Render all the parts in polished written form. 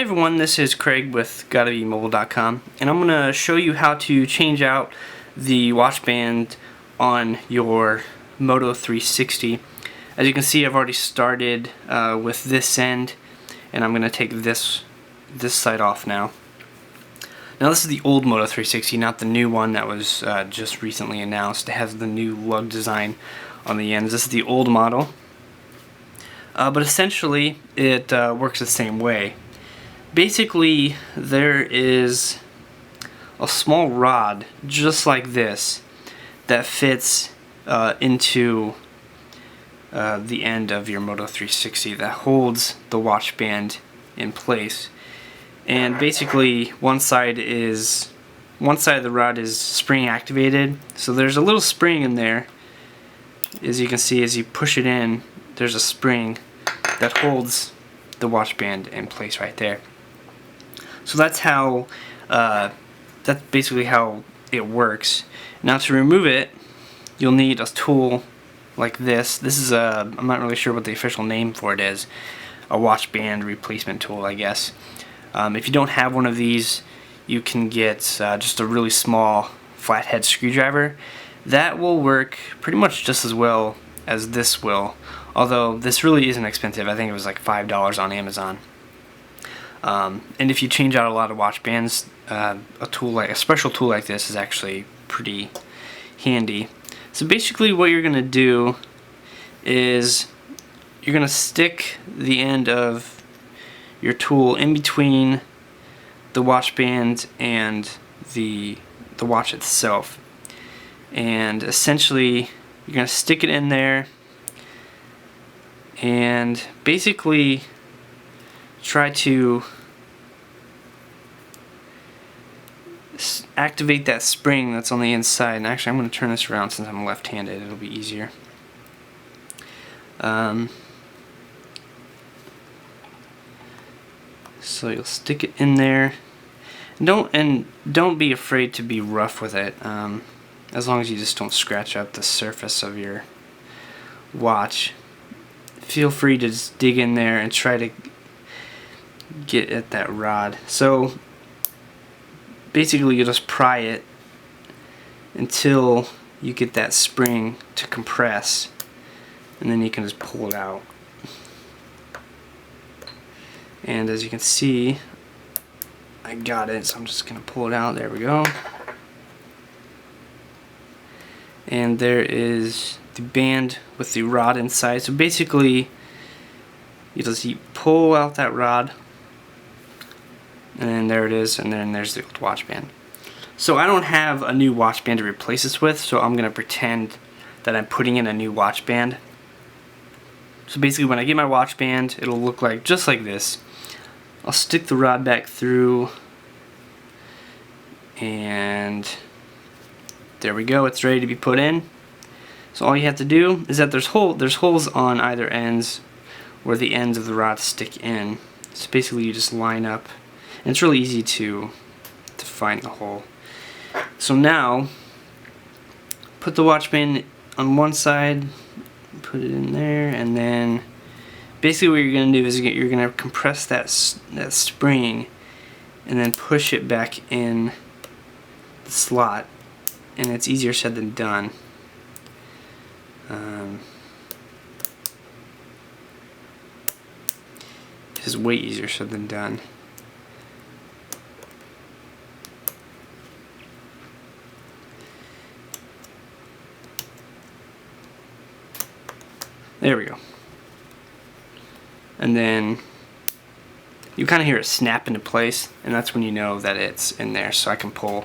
everyone, this is Craig with GottaBeMobile.com, and I'm going to show you how to change out the watch band on your Moto 360. As you can see, I've already started with this end, and I'm going to take this side off now. Now this is the old Moto 360, not the new one that was just recently announced. It has the new lug design on the ends. This is the old model. But essentially it works the same way. Basically, there is a small rod just like this that fits into the end of your Moto 360 that holds the watch band in place. And basically one side of the rod is spring activated, so there's a little spring in there. As you can see, as you push it in, there's a spring that holds the watch band in place right there. So that's basically how it works. Now to remove it, you'll need a tool like this. This is I'm not really sure what the official name for it is. A watch band replacement tool, I guess. If you don't have one of these, you can get just a really small flathead screwdriver. That will work pretty much just as well as this will, although this really isn't expensive. I think it was like $5 on Amazon. And if you change out a lot of watch bands, a special tool like this is actually pretty handy. So basically what you're going to do is you're going to stick the end of your tool in between the watch band and the watch itself. And essentially you're going to stick it in there and basically try to activate that spring that's on the inside. And actually I'm going to turn this around since I'm left-handed, it'll be easier. So you'll stick it in there. Don't be afraid to be rough with it, as long as you just don't scratch up the surface of your watch. Feel free to just dig in there and try to get at that rod. So basically you just pry it until you get that spring to compress, and then you can just pull it out. And as you can see, I got it, so I'm just going to pull it out. There we go. And there is the band with the rod inside. So basically, you pull out that rod, and then there it is, and then there's the old watch band. So I don't have a new watch band to replace this with, so I'm going to pretend that I'm putting in a new watch band. So basically when I get my watch band, it'll look like just like this. I'll stick the rod back through, and there we go, it's ready to be put in. So all you have to do is that there's holes on either ends where the ends of the rod stick in. So basically you just line up, and it's really easy to find the hole. So now put the watch band on one side, put it in there, and then basically what you're going to do is you're going to compress that spring and then push it back in the slot, and it's easier said than done. It is way easier said than done. There we go. And then you kind of hear it snap into place, and that's when you know that it's in there. So I can pull,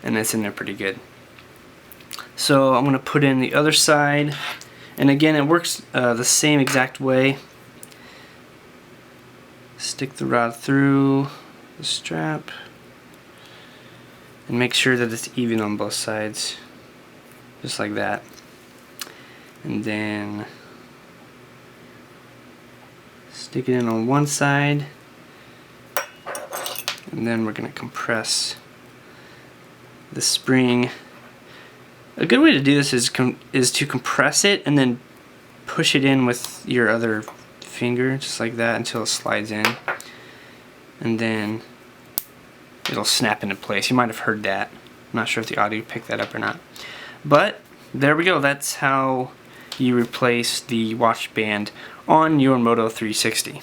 and it's in there pretty good. So I'm going to put in the other side, and again it works the same exact way. Stick the rod through the strap and make sure that it's even on both sides, just like that. And then stick it in on one side, and then we're going to compress the spring. A good way to do this is to compress it and then push it in with your other finger, just like that, until it slides in. and then it'll snap into place. You might have heard that. I'm not sure if the audio picked that up or not. But there we go. That's how you replace the watch band on your Moto 360.